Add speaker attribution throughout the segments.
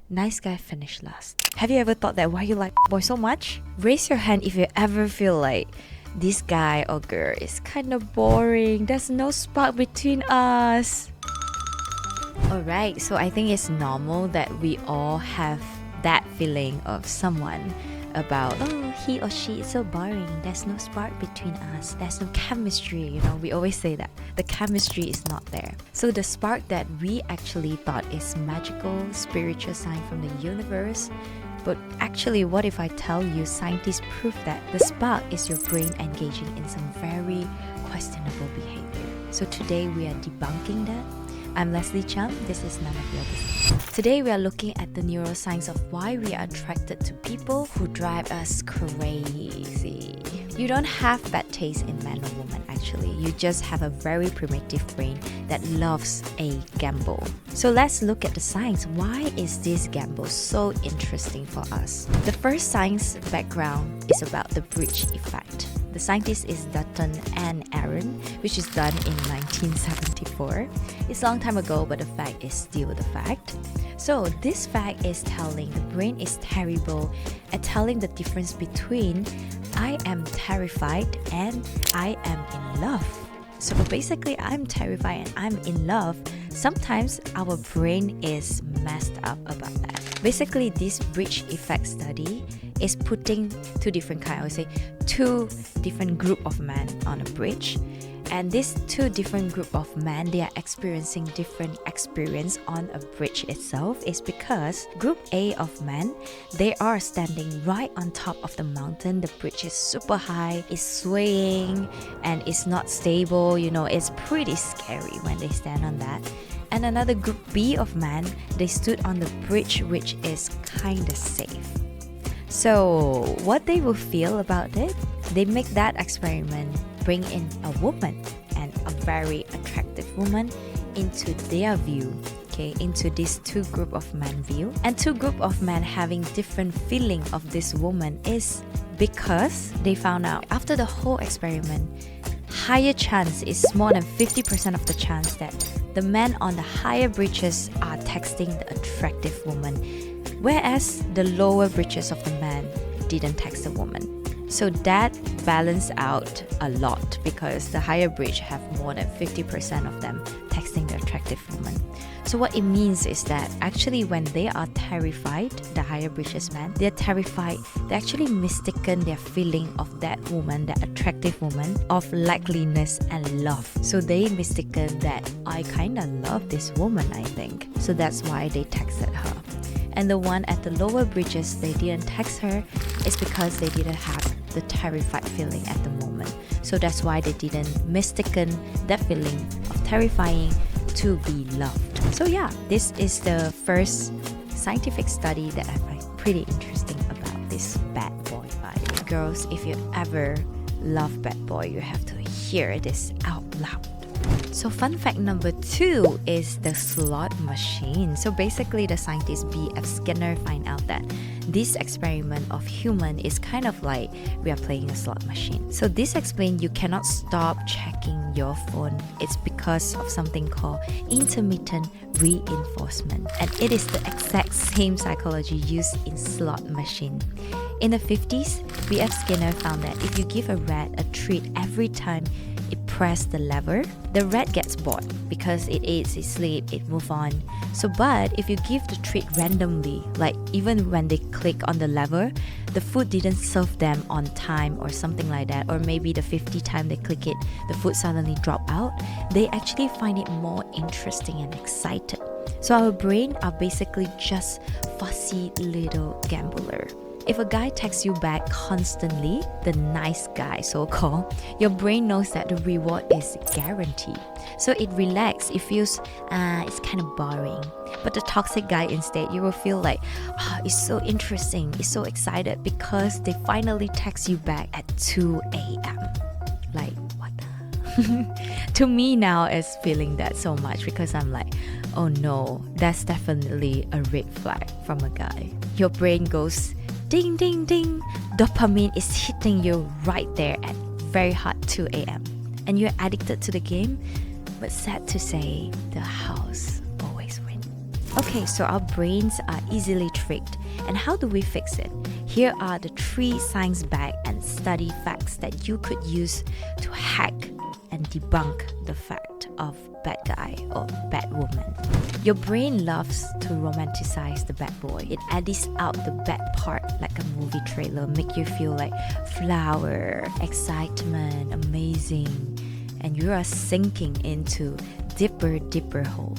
Speaker 1: Nice guy finished last. Have you ever thought that why you like boy so much? Raise your hand if you ever feel like this guy or girl is kind of boring. There's no spark between us. Alright, so I think it's normal that we all have that feeling of someone about, oh, he or she is so boring. There's no spark between us. There's no chemistry. We always say that. The chemistry is not there. So the spark that we actually thought is magical, spiritual sign from the universe. But actually, what if I tell you scientists prove that the spark is your brain engaging in some very questionable behavior. So today we are debunking that. I'm Lesley Cheam, this is None of Your Business. Today we are looking at the neuroscience of why we are attracted to people who drive us crazy. You don't have bad taste in man or woman actually, you just have a very primitive brain that loves a gamble. So let's look at the science. Why is this gamble so interesting for us? The first science background is about the bridge effect. The scientist is Dutton and Aaron, which is done in 1974. It's a long time ago, but the fact is still the fact. So this fact is telling the brain is terrible at telling the difference between I am terrified and I am in love. So basically, I'm terrified and I'm in love. Sometimes our brain is messed up about that. Basically, this bridge effect study is putting two different kinds, I would say two different group of men on a bridge. And these two different group of men, they are experiencing different experience on a bridge itself. Is because group A of men, they are standing right on top of the mountain. The bridge is super high, it's swaying, and it's not stable. It's pretty scary when they stand on that. And another group B of men, they stood on the bridge, which is kind of safe. So what they will feel about it, they make that experiment bring in a woman and a very attractive woman into their view, into this two group of men view. And two group of men having different feeling of this woman is because they found out after the whole experiment, higher chance is more than 50% of the chance that the men on the higher bridges are texting the attractive woman, whereas the lower bridges of the men didn't text the woman. So that balanced out a lot because the higher bridge have more than 50% of them texting the attractive woman. So what it means is that actually when they are terrified, the higher bridges men, they're terrified, they actually mistaken their feeling of that woman, that attractive woman, of likeliness and love. So they mistaken that I kinda love this woman, I think. So that's why they texted her. And the one at the lower bridges, they didn't text her, is because they didn't have the terrified feeling at the moment. So that's why they didn't mistaken that feeling of terrifying to be loved. So yeah, this is the first scientific study that I find pretty interesting about this bad boy vibe. Girls, if you ever love bad boy, you have to hear this out loud. So fun fact number 2 is the slot machine. So basically the scientist B.F. Skinner find out that this experiment of human is kind of like we are playing a slot machine. So this explains you cannot stop checking your phone. It's because of something called intermittent reinforcement. And it is the exact same psychology used in slot machine. In the 50s, B.F. Skinner found that if you give a rat a treat every time it presses the lever, the rat gets bored because it eats, it sleeps, it moves on. So but if you give the treat randomly, like even when they click on the lever, the food didn't serve them on time or something like that, or maybe the 50th time they click it, the food suddenly drop out, they actually find it more interesting and excited. So our brain are basically just fussy little gambler. If a guy texts you back constantly, the nice guy so-called, your brain knows that the reward is guaranteed. So it relaxes, it feels, it's kind of boring. But the toxic guy instead, you will feel like, it's so interesting, it's so excited because they finally text you back at 2 a.m. Like, what the? To me now, it's feeling that so much because I'm like, oh no, that's definitely a red flag from a guy. Your brain goes, ding, ding, ding. Dopamine is hitting you right there at very hot 2 a.m. And you're addicted to the game, but sad to say, the house always wins. Okay, so our brains are easily tricked. And how do we fix it? Here are the 3 science-backed and study facts that you could use to hack and debunk the fact of bad guy or bad woman. Your brain loves to romanticize the bad boy. It edits out the bad part like a movie trailer, make you feel like flower, excitement, amazing, and you are sinking into deeper hole.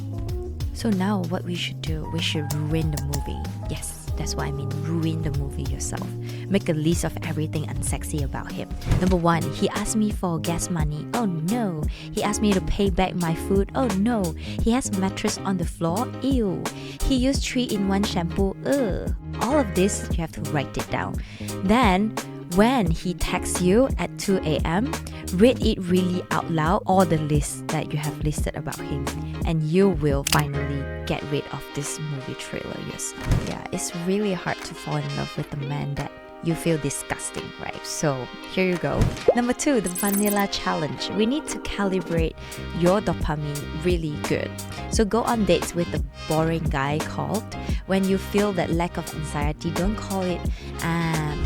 Speaker 1: So now what we should do, we should ruin the movie. Yes, that's what I mean, ruin the movie yourself. Make a list of everything unsexy about him. Number 1, he asked me for gas money. Oh no. He asked me to pay back my food. Oh no. He has a mattress on the floor. Ew. He used 3-in-1 shampoo. Ugh. All of this, you have to write it down. Then, when he texts you at 2 a.m., read it really out loud, all the lists that you have listed about him, and you will finally get rid of this movie trailer yourself. Yeah, it's really hard to fall in love with a man that you feel disgusting, right? So here you go. Number 2, the vanilla challenge. We need to calibrate your dopamine really good. So go on dates with a boring guy called. When you feel that lack of anxiety, don't call it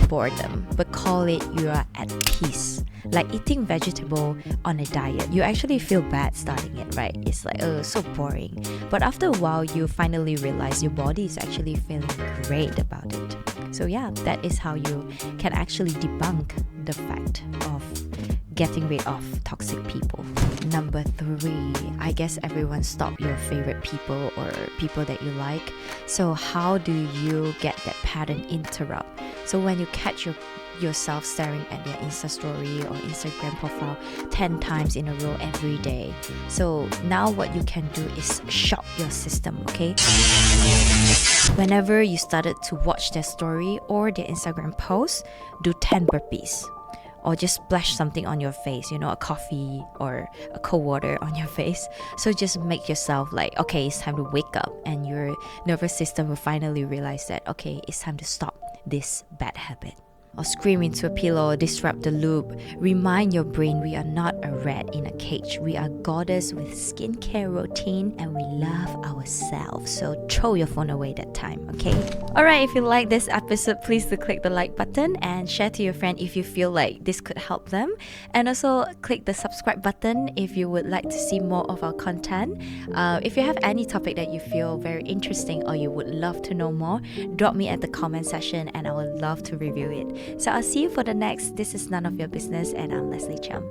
Speaker 1: boredom, but call it you are at peace. Like eating vegetable on a diet. You actually feel bad starting it, right? It's like, oh, so boring. But after a while, you finally realize your body is actually feeling great about it. So yeah, that is how you can actually debunk the fact of getting rid of toxic people. Number 3, I guess everyone stop your favorite people or people that you like. So how do you get that pattern interrupt? So when you catch yourself staring at their Insta story or Instagram profile 10 times in a row every day. So now what you can do is shock your system, okay? Whenever you started to watch their story or their Instagram post, do 10 burpees. Or just splash something on your face, a coffee or a cold water on your face. So just make yourself like, okay, it's time to wake up, and your nervous system will finally realize that, okay, it's time to stop this bad habit. Or scream into a pillow, disrupt the loop. Remind your brain we are not a rat in a cage. We are goddess with skincare routine, and we love ourselves. So throw your phone away that time, okay? Alright, if you like this episode, please do click the like button and share to your friend if you feel like this could help them. And also click the subscribe button if you would like to see more of our content. If you have any topic that you feel very interesting or you would love to know more, drop me at the comment section and I would love to review it. So I'll see you for the next This Is None of Your Business, and I'm Lesley Cheam.